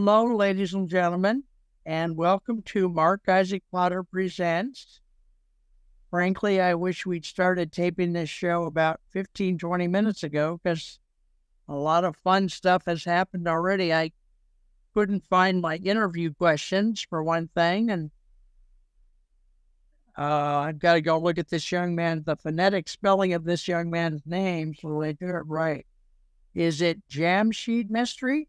Hello, ladies and gentlemen, and welcome to Mark Isaac Potter Presents. Frankly, I wish we'd started taping this show about 15, 20 minutes ago because a lot of fun stuff has happened already. I couldn't find my interview questions, for one thing, and I've got to go look at this young man, the phonetic spelling of this young man's name, so they do it right. Is it Jamsheed Mistry?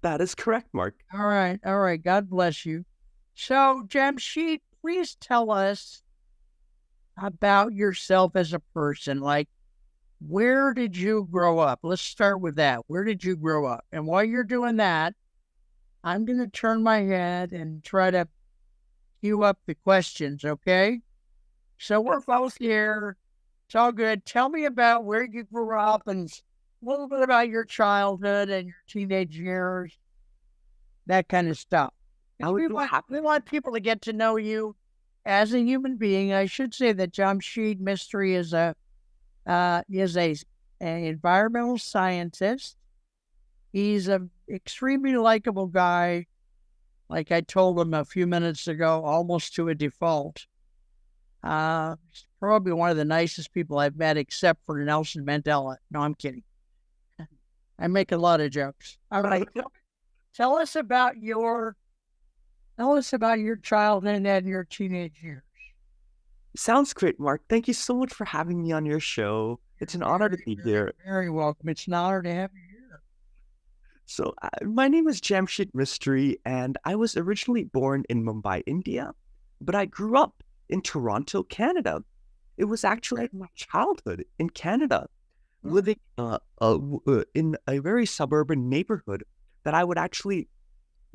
That is correct, Mark. All right. God bless you. So, Jamsheed, please tell us about yourself as a person. Like, where did you grow up? Let's start with that. Where did you grow up? And while you're doing that, I'm going to turn my head and try to queue up the questions, okay? So we're both here. It's all good. Tell me about where you grew up and a little bit about your childhood and your teenage years, that kind of stuff. I would We be want, happy. we want people to get to know you as a human being. I should say that Jamsheed Mistry is a environmental scientist. He's a extremely likable guy. Like I told him a few minutes ago, almost to a default. He's probably one of the nicest people I've met, except for Nelson Mandela. No, I'm kidding. I make a lot of jokes. All right, tell us about your childhood and your teenage years. Sounds great, Mark. Thank you so much for having me on your show. It's an honor to be here. Very welcome. It's an honor to have you here. So, my name is Jamsheed Mistry, and I was originally born in Mumbai, India, but I grew up in Toronto, Canada. It was actually my childhood in Canada, living in a very suburban neighborhood that I would actually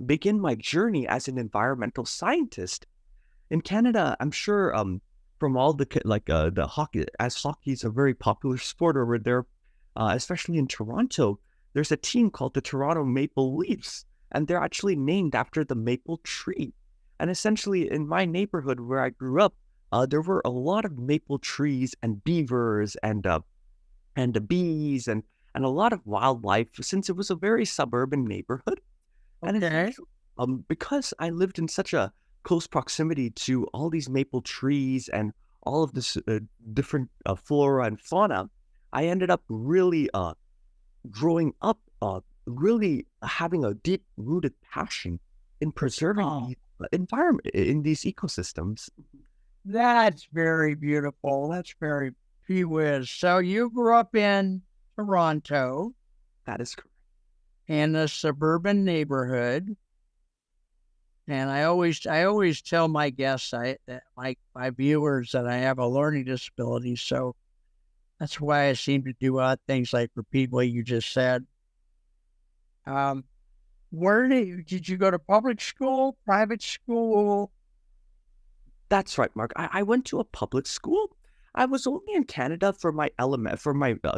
begin my journey as an environmental scientist. In Canada, I'm sure from all the hockey, as hockey is a very popular sport over there, especially in Toronto, there's a team called the Toronto Maple Leafs, and they're actually named after the maple tree. And essentially, in my neighborhood where I grew up, there were a lot of maple trees and beavers and the bees and a lot of wildlife since it was a very suburban neighborhood. And Okay. because I lived in such a close proximity to all these maple trees and all of this different flora and fauna, I ended up really growing up, really having a deep-rooted passion in preserving the environment in these ecosystems. That's very beautiful. That's very gee whiz. So you grew up in Toronto That is correct. in a suburban neighborhood. And I always tell my guests, my viewers, that I have a learning disability. So that's why I seem to do odd things like repeat what you just said. Where did you go to public school, private school? That's right, Mark. I went to a public school. I was only in Canada for my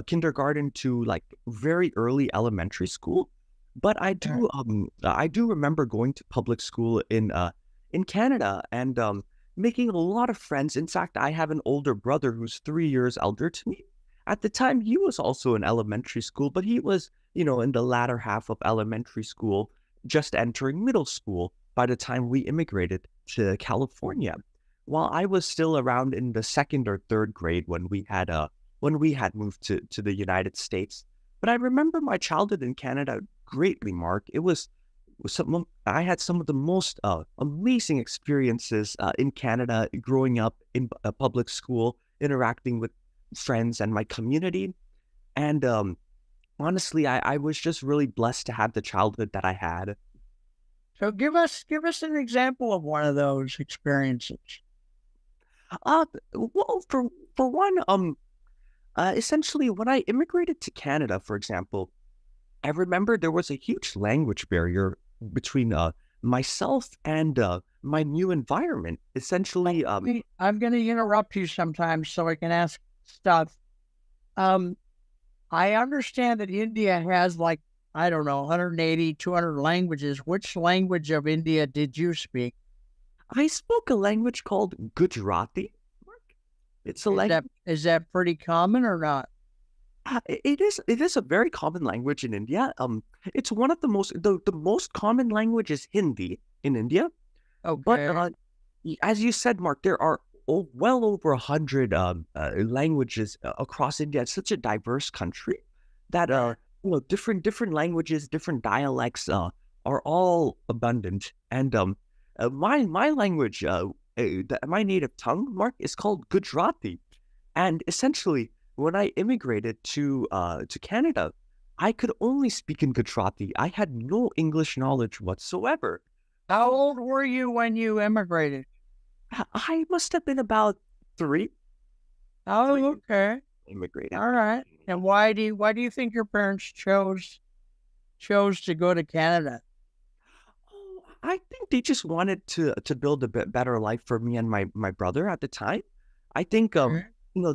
kindergarten to like very early elementary school, but I do remember going to public school in Canada and making a lot of friends. In fact, I have an older brother who's 3 years elder to me. At the time, he was also in elementary school, but he was, in the latter half of elementary school, just entering middle school by the time we immigrated to California. While I was still around in the second or third grade when we had moved to the United States. But I remember my childhood in Canada greatly, Mark. I had some of the most amazing experiences in Canada growing up in a public school, interacting with friends and my community. And honestly, I was just really blessed to have the childhood that I had. So give us an example of one of those experiences. Well, for one, essentially, when I immigrated to Canada, for example, I remember there was a huge language barrier between myself and my new environment. Essentially, I'm going to interrupt you sometimes so I can ask stuff. I understand that India has like, I don't know, 180, 200 languages. Which language of India did you speak? I spoke a language called Gujarati. Mark. It's a language. Is that pretty common or not? It is a very common language in India. It's one of the most common language is Hindi in India. But Okay. as you said, Mark, there are well over 100 languages across India. It's such a diverse country that Right. different languages, different dialects are all abundant. And my language, my native tongue, Mark, is called Gujarati. And essentially, when I immigrated to Canada, I could only speak in Gujarati. I had no English knowledge whatsoever. How old were you when you immigrated? I must have been about three, Oh, three okay. immigrated. All right. And why do you think your parents chose to go to Canada? Oh, I think they just wanted to build a bit better life for me and my brother at the time. I think Okay.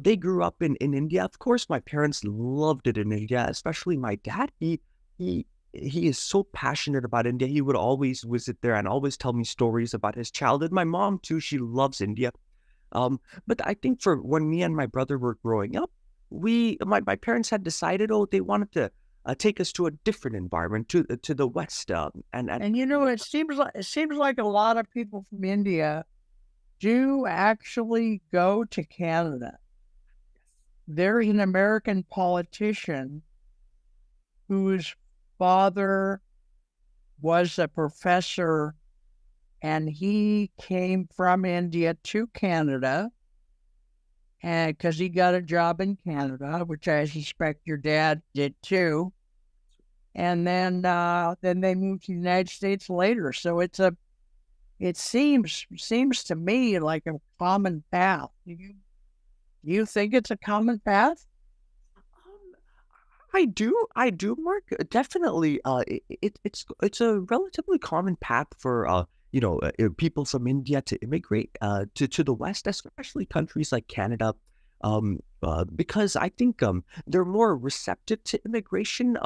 they grew up in India. Of course, my parents loved it in India, especially my dad. He he is so passionate about India. He would always visit there and always tell me stories about his childhood. My mom too, she loves India. But I think for when me and my brother were growing up, my parents had decided, oh, they wanted to take us to a different environment, to the West, and And it seems like a lot of people from India do actually go to Canada. There's an American politician whose father was a professor, and he came from India to Canada, and because he got a job in Canada, which I suspect your dad did too. And then they moved to the United States later. So it seems to me like a common path. Do you think it's a common path? um, I do, Mark. Definitely. It's a relatively common path for people from India to immigrate to the West, especially countries like Canada, because I think they're more receptive to immigration.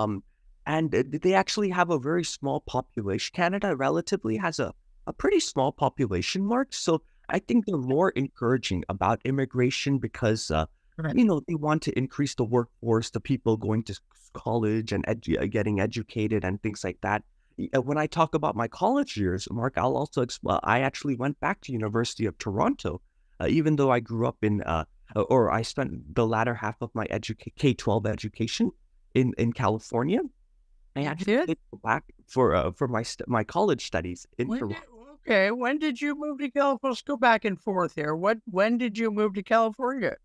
And they actually have a very small population. Canada relatively has a pretty small population, Mark. So I think they're more encouraging about immigration because Right. they want to increase the workforce, the people going to college and getting educated and things like that. When I talk about my college years, Mark, I'll also I actually went back to University of Toronto, even though I grew up or I spent the latter half of my K-12 education in California. I You actually did? did go back for my college studies in When Toronto. did Okay, when did you move to California? Let's go back and forth here. When did you move to California?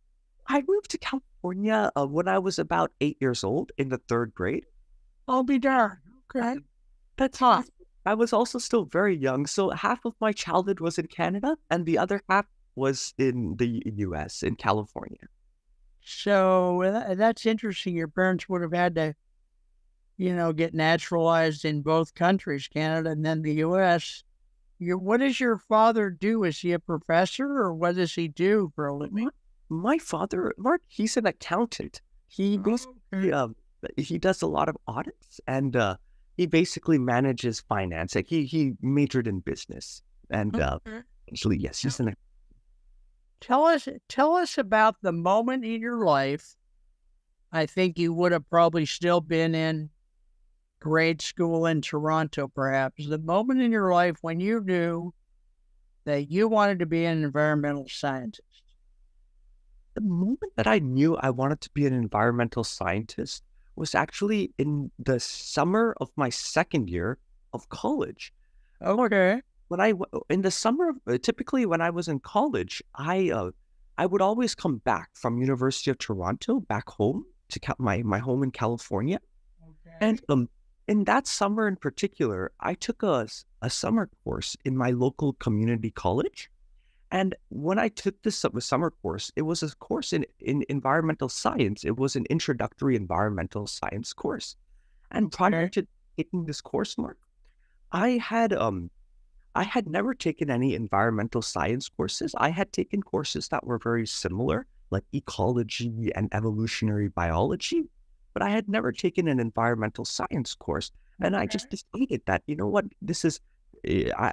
I moved to California when I was about 8 years old in the third grade. I'll be darned. Okay. Um, That's Huh. I was also still very young, so half of my childhood was in Canada, and the other half was in the US, in California. So that's interesting. Your parents would have had to get naturalized in both countries, Canada and then the U.S. What does your father do? Is he a professor, or what does he do for a living? My, my father, Mark, he's an accountant. He basically Okay. he does a lot of audits, and he basically manages finance. Like he majored in business, and Okay. actually, yes, he's an Tell us about the moment in your life. I think you would have probably still been in grade school in Toronto, perhaps. The moment in your life when you knew that you wanted to be an environmental scientist. the moment that I knew I wanted to be an environmental scientist was actually in the summer of my second year of college. Mark, Okay. in the summer, typically when I was in college, I would always come back from University of Toronto back home to my home in California, and Okay. in that summer in particular, I took a summer course in my local community college. And when I took this summer course, it was a course in environmental science. It was an introductory environmental science course. And prior Okay. to taking this course, Mark, I had I had never taken any environmental science courses. I had taken courses that were very similar, like ecology and evolutionary biology, but I had never taken an environmental science course. And I just Okay. decided that, you know what, this is.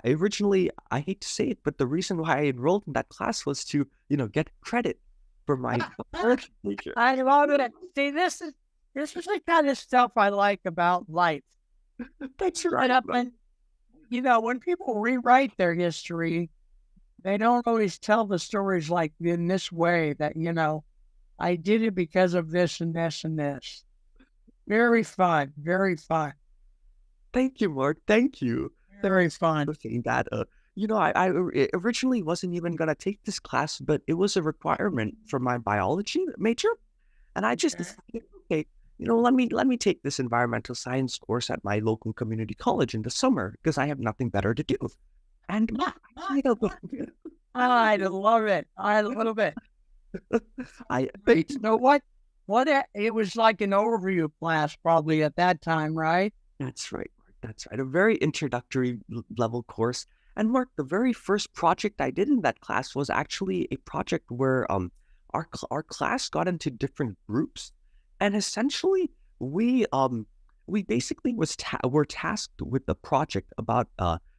Originally, I hate to say it, but the reason why I enrolled in that class was to, get credit for my biology major. I love it. See, this is the kind of stuff I like about life. That's But right, up Mark. and when people rewrite their history, they don't always tell the stories like in this way that, I did it because of this and this and this. Very fun. Very fun. Thank you, Mark. Thank you. Thank Very you fun. for saying that. I originally wasn't even gonna take this class, but it was a requirement for my biology major, and I just Okay. decided, okay, let me take this environmental science course at my local community college in the summer because I have nothing better to do. And yeah, I don't know. I love it. I love it. I Great. So it was like an overview class probably at that time, right? That's right, Mark. That's right. A very introductory level course. And Mark, the very first project I did in that class was actually a project where our class got into different groups, and essentially we um we basically were tasked with the project about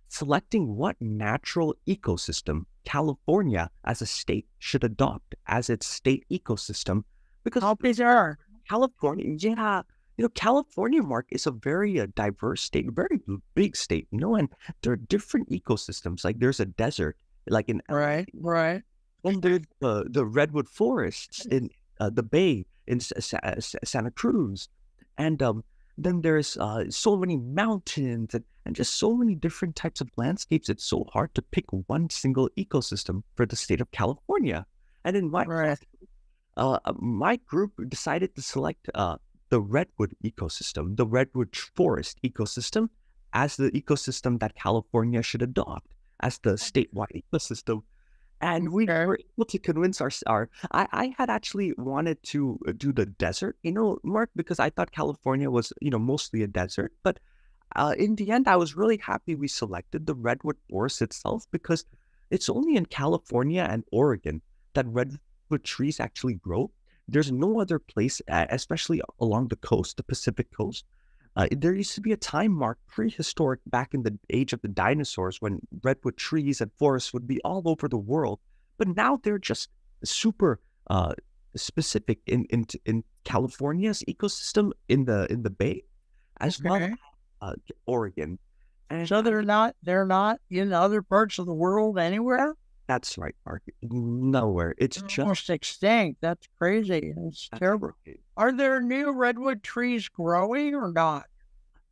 selecting what natural ecosystem California as a state should adopt as its state ecosystem because How bizarre. California, yeah, California, Mark, is a very diverse state, very big state, and there are different ecosystems. Like there's a desert, like in LA, Right, right. and there's the redwood forests in the Bay in Santa Cruz, and then there's so many mountains and just so many different types of landscapes. It's so hard to pick one single ecosystem for the state of California. And in my class, Right. my group decided to select the redwood ecosystem, the forest ecosystem, as the ecosystem that California should adopt as the statewide ecosystem. And we Okay. were able to convince I had actually wanted to do the desert, Mark, because I thought California was, mostly a desert. But in the end, I was really happy we selected the redwood forest itself because it's only in California and Oregon that redwood trees actually grow. There's no other place, especially along the coast, the Pacific coast. There used to be a time, Mark, prehistoric, back in the age of the dinosaurs, when redwood trees and forests would be all over the world. But now they're just super specific in California's ecosystem in the Bay, as well Okay. as Oregon. And So they're not in other parts of the world anywhere? that's right, Mark. Nowhere. It's They're just almost extinct. That's crazy. That's that's terrible. right. Are there new redwood trees growing or not?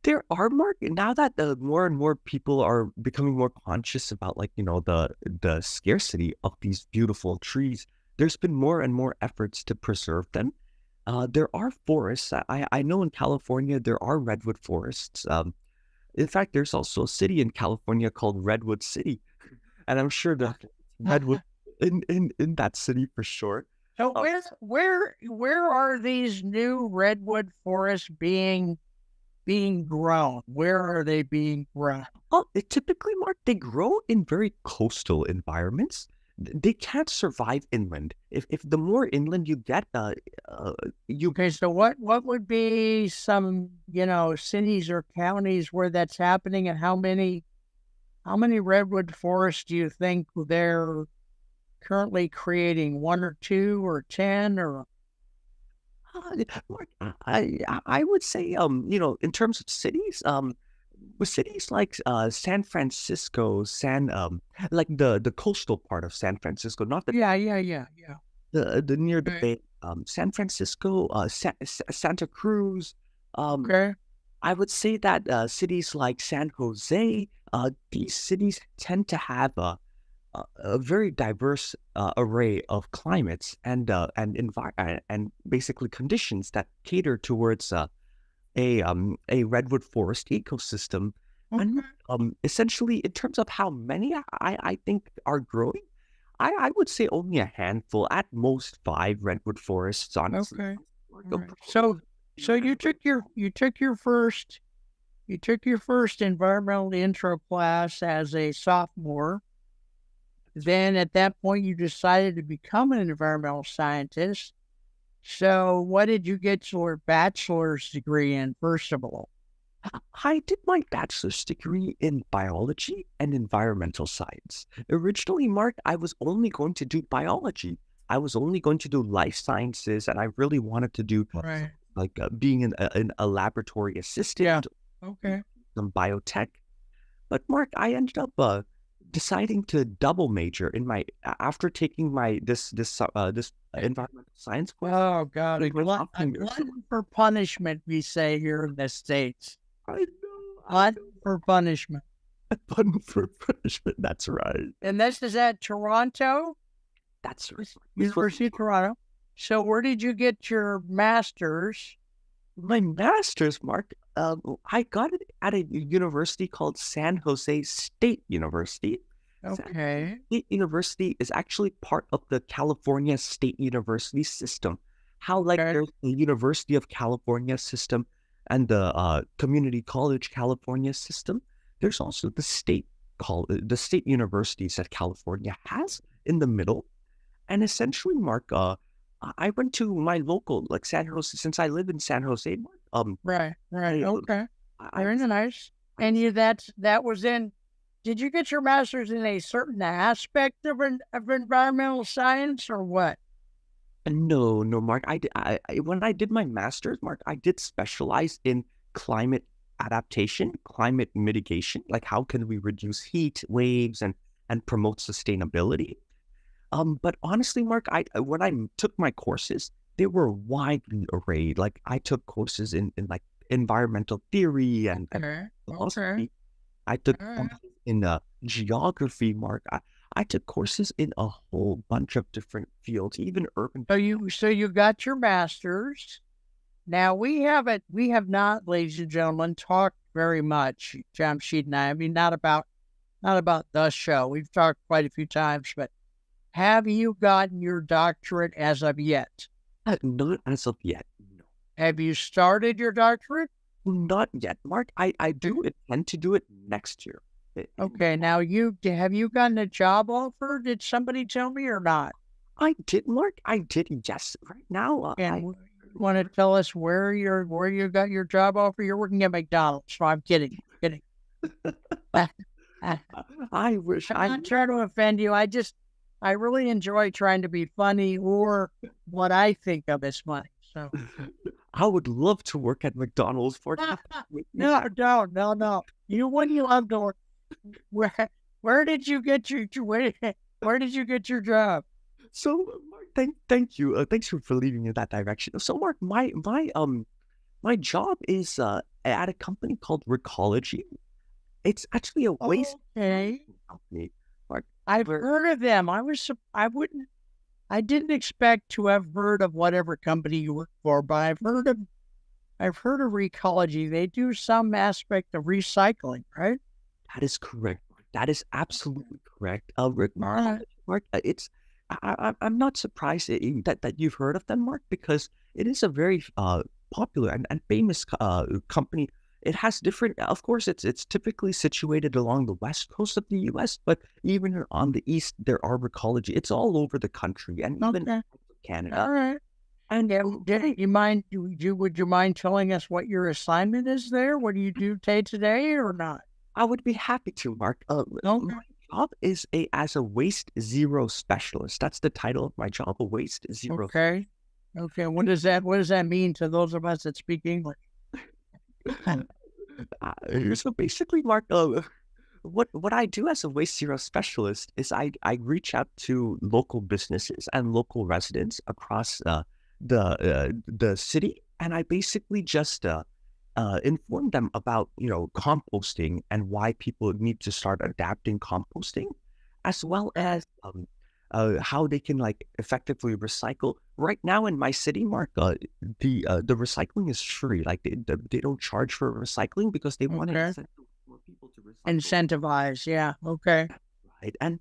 There are now that more and more people are becoming more conscious about, like, the scarcity of these beautiful trees. There's been more and more efforts to preserve them. There are forests. I know in California there are redwood forests. In fact, there's also a city in California called Redwood City, and I'm sure that redwood in that city for sure. So Uh, where are these new redwood forests being grown? Where are they being grown? Well, typically, Mark, they grow in very coastal environments. They can't survive inland. If the more inland you get, uh, you Okay, so what would be some, cities or counties where that's happening, and how many redwood forests do you think they're currently creating? One or two or 10 or Mark, I would say, in terms of cities, with cities like San Francisco, like the coastal part of San Francisco, not the yeah, yeah, yeah, yeah. the near the Okay. bay, San Francisco, Santa Cruz. Um, Okay. I would say that cities like San Jose, these cities tend to have a very diverse array of climates and basically conditions that cater towards a redwood forest ecosystem. And Okay. essentially, in terms of how many I think are growing, I would say only a handful, at most five redwood forests. Honestly, Okay. Like, All right. So you took your first environmental intro class as a sophomore. Then at that point you decided to become an environmental scientist. So what did you get your bachelor's degree in, first of all? I did my bachelor's degree in biology and environmental science. Originally, Mark, I was only going to do biology. I was only going to do life sciences, and I really wanted to do Right. like being in a laboratory Yeah. assistant, Okay. some biotech. But Mark, I ended up deciding to double major in my after taking my this environmental science course. Oh God, In my a sophomore year. So glutton for punishment, we say here in the States. I know, I Glutton know. for punishment. Button for punishment. That's right. And this is at Toronto, That's right. This was University of Toronto. So where did you get your master's? my master's, Mark. I got it at a university called San Jose State University. San Jose Okay. State University is actually part of the California State University system. How like Okay. there's the University of California system and the Community College California system. There's also the state universities that California has in the middle. And essentially, Mark, I went to my local, like San Jose, since I live in San Jose, Mark. Right. I, Okay. I, Very nice. I And you that was in. Did you get your master's in a certain aspect of environmental science or what? no, Mark. When I did my master's, Mark, I did specialize in climate adaptation, climate mitigation, like how can we reduce heat waves and promote sustainability. But honestly, Mark, when I took my courses, they were widely arrayed. Like I took courses in like environmental theory and Okay. Okay. philosophy. I took All right. courses in geography, Mark. I took courses in a whole bunch of different fields, even urban. So you got your master's. Now we have not, ladies and gentlemen, talked very much, Jamsheed and I. I mean, not about the show. We've talked quite a few times, but have you gotten your doctorate as of yet? Not as of yet. No, Have you started your doctorate? not yet, Mark. I do intend to do it next year. Okay, now have you gotten a job offer? Did somebody tell me or not? I did, Mark. I did. Yes. Right now, And want to tell us where you got your job offer? You're working at McDonald's. So I'm kidding. Kidding. I'm I wish not trying to offend you. I really enjoy trying to be funny or what I think of as funny. So I would love to work at McDonald's for no. You wouldn't love to work. Where did you get your where did you get your job? So, Mark, thank you. Thanks for leading in that direction. So, Mark, my job is at a company called Recology. It's actually a waste Okay. management company. Mark, I've where heard of them. I didn't expect to have heard of whatever company you work for, but I've heard of Recology. They do some aspect of recycling, right? that is correct. Mark. That is absolutely correct. All right. Mark, I'm not surprised that you've heard of them, Mark, because it is a very popular and famous company. It has different, of course, it's typically situated along the west coast of the U.S., but even on the east, there are Recology. It's all over the country and even Okay. Canada. All right. And Would you mind telling us what your assignment is there? What do you do day to day or not? I would be happy to, Mark. Okay. My job is as a waste zero specialist. That's the title of my job, a waste zero. Okay. Okay. What does that mean to those of us that speak English? So basically, Mark, what I do as a waste zero specialist is I reach out to local businesses and local residents across the city, and I basically just inform them about composting and why people need to start adapting composting, as well as how they can like effectively recycle. Right now in my city, Mark, the recycling is free. Like they don't charge for recycling because they want to Okay. incentivize more people to recycle. Incentivize. Yeah. Okay. Right. And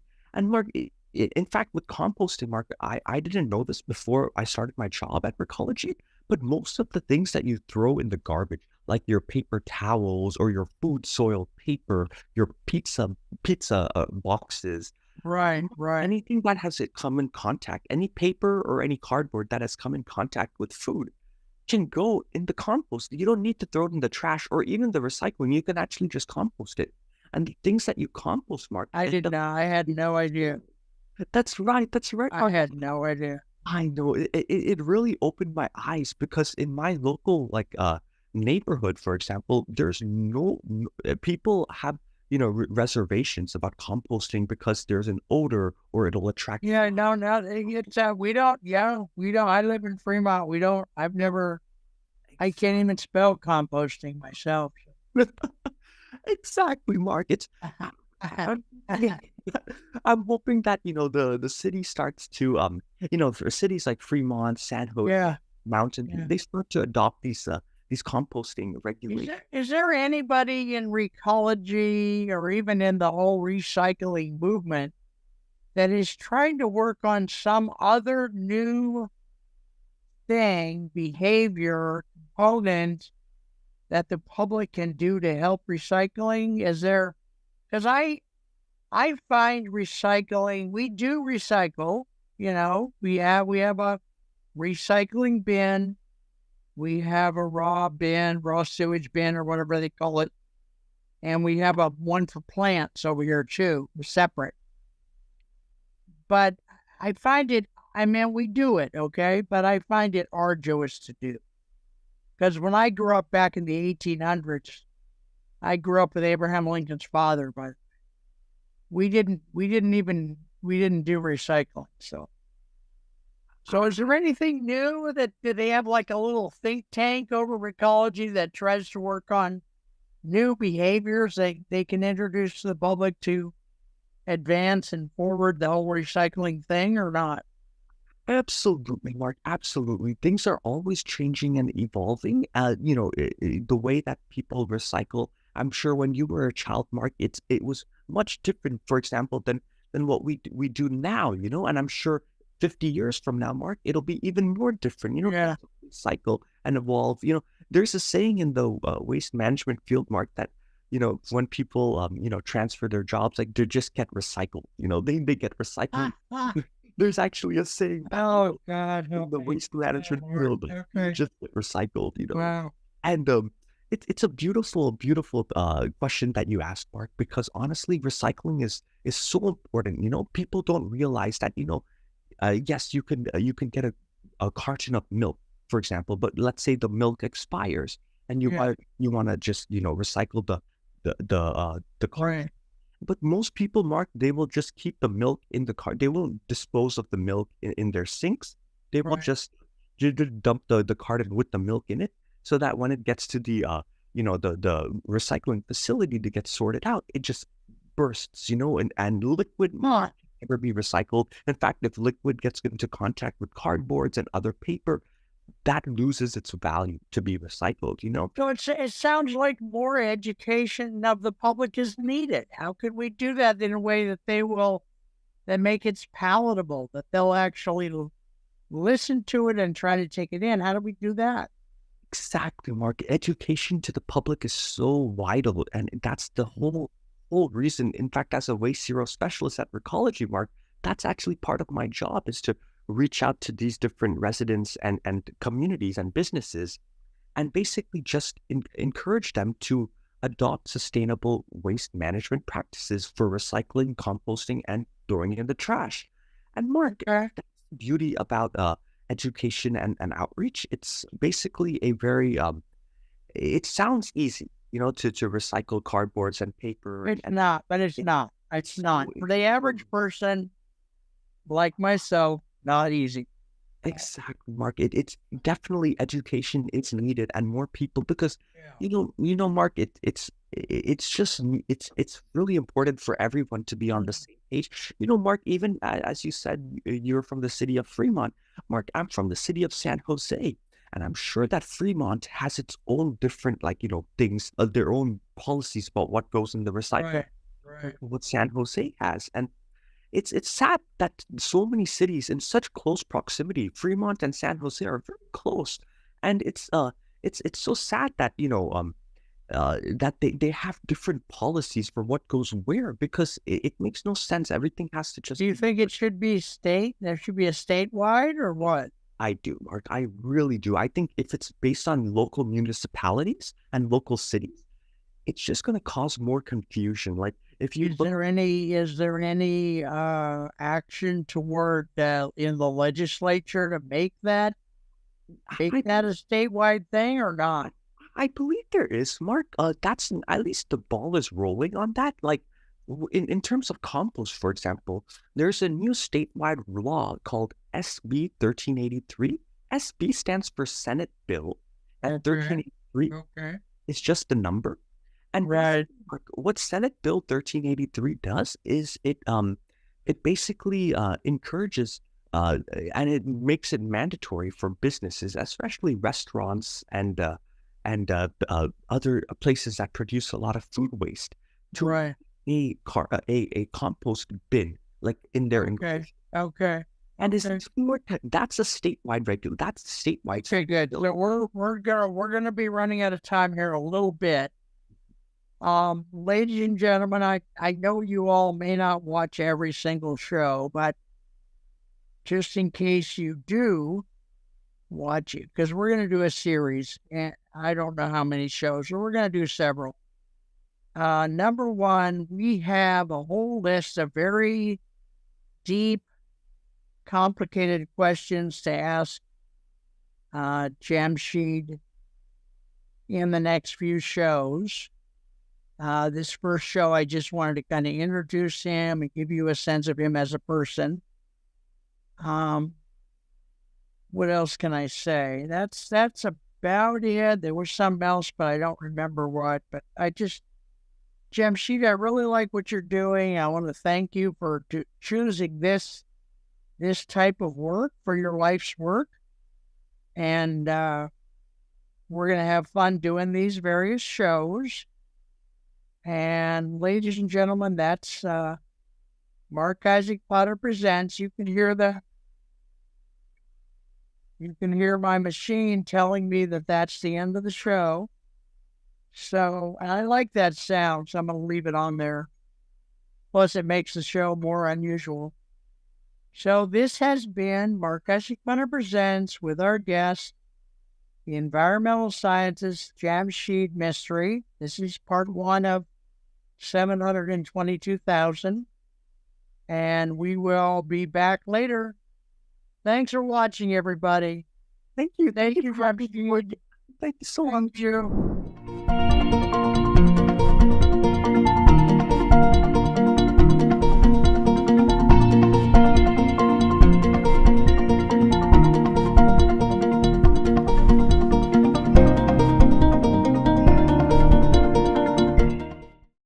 Mark, in fact, with composting, Mark, I didn't know this before I started my job at Recology, but most of the things that you throw in the garbage, like your paper towels or your food soil paper, your pizza boxes, Right. Right. anything that has it come in contact, any paper or any cardboard that has come in contact with food can go in the compost. You don't need to throw it in the trash or even the recycling. You can actually just compost it. And the things that you compost, Mark, I didn't know. I had no idea. that's right. That's right, I Mark. had no idea. I know it really opened my eyes because in my local neighborhood, for example, there's people have, reservations about composting because there's an odor or it'll attract. Yeah, no, no, it's, we don't, yeah, we don't, I live in Fremont. We don't, I can't even spell composting myself. Exactly, Mark. I'm, I'm hoping that the city starts to for cities like Fremont, San Jose, Yeah, Mountain View, yeah. they start to adopt these composting regulations. Is there anybody in recology or even in the whole recycling movement that is trying to work on some other new thing, behavior, component that the public can do to help recycling? Is there, because I find recycling, we do recycle, we have a recycling bin, we have a raw sewage bin or whatever they call it, and we have a one for plants over here too. We're separate. But I find it, I mean, we do it, okay? But I find it arduous to do. Because when I grew up back in the 1800s, I grew up with Abraham Lincoln's father, but we didn't do recycling. So is there anything new that, do they have like a little think tank over ecology that tries to work on new behaviors that they can introduce to the public to advance and forward the whole recycling thing or not? Absolutely, Mark. Absolutely. Things are always changing and evolving. The way that people recycle. I'm sure when you were a child, Mark, it was much different, for example, than what we do now, and I'm sure 50 years from now, Mark, it'll be even more different, Yeah. cycle and evolve. There's a saying in the waste management field, Mark, that when people transfer their jobs, like they just get recycled, they get recycled. There's actually a saying Oh, God. in the Okay. waste management Yeah, field, okay. just get recycled, Wow. and it's a beautiful, beautiful question that you asked, Mark, because honestly, recycling is so important. People don't realize that. Yes, you can get a carton of milk, for example, but let's say the milk expires, and Yeah. you want to just recycle the carton. Right. But most people, Mark, they will just keep the milk in the car. They won't dispose of the milk in their sinks. They will Right. just dump the carton with the milk in it, so that when it gets to the recycling facility to get sorted out, it just bursts, and liquid Huh. never be recycled. In fact, if liquid gets into contact with cardboards and other paper, that loses its value to be recycled. So it sounds like more education of the public is needed. How could we do that in a way that that make it palatable, that they'll actually listen to it and try to take it in? How do we do that? Exactly, Mark. Education to the public is so vital, and that's the whole reason. In fact, as a waste zero specialist at Recology, Mark, that's actually part of my job, is to reach out to these different residents and communities and businesses, and basically just encourage them to adopt sustainable waste management practices for recycling, composting, and throwing in the trash. And Mark, Okay. that's the beauty about education and outreach. It's basically a very it sounds easy, to recycle cardboards and paper, It's and not, but it's it's not. It's not. so For the average person like myself, not easy. exactly, Mark. It's definitely education is needed, and more people, because Yeah. Mark. It's just it's really important for everyone to be on the same page. Mark. Even as you said, you're from the city of Fremont, Mark. I'm from the city of San Jose, and I'm sure that Fremont has its own different, like, things, their own policies about what goes in the recycling. Right. Right. What San Jose has, and it's sad that so many cities in such close proximity, Fremont and San Jose, are very close, and it's so sad that that they have different policies for what goes where, because it makes no sense. Everything has to Do just you be. think it should be state? There should be a statewide or what? I do, Mark. I really do. I think if it's based on local municipalities and local cities, it's just going to cause more confusion. Like, if you look. Is there any action toward in the legislature to make that I a statewide thing or not? I believe there is, Mark. At least the ball is rolling on that. Like in terms of compost, for example, there's a new statewide law called SB 1383. SB stands for Senate Bill, and Okay. 1383 Okay. is just the number. And Right. what Senate Bill 1383 does is it basically encourages and it makes it mandatory for businesses, especially restaurants and other places that produce a lot of food waste, to Right. a compost bin like in their Okay. enclosure. Okay. And Okay. that's a statewide regulation. That's statewide. Okay, good. So we're gonna be running out of time here a little bit. Ladies and gentlemen, I know you all may not watch every single show, but just in case you do watch it, because we're gonna do a series, and I don't know how many shows, so we're gonna do several. Number one, we have a whole list of very deep, complicated questions to ask Jamsheed in the next few shows. This first show, I just wanted to kind of introduce him and give you a sense of him as a person. What else can I say? That's about it. There was something else, but I don't remember what. But Jamsheed, I really like what you're doing. I want to thank you for choosing this type of work for your life's work, and we're gonna have fun doing these various shows. And ladies and gentlemen, that's Mark Isaac Potter Presents. You can hear my machine telling me that that's the end of the show. So I like that sound, so I'm going to leave it on there. Plus, it makes the show more unusual. So this has been Mark Isaac Potter Presents with our guest, the environmental scientist Jamsheed Mistry. This is part one of 722,000. And we will be back later. Thanks for watching, everybody. Thank you. Thank you, Jamsheed. Thank you so much. Thank you.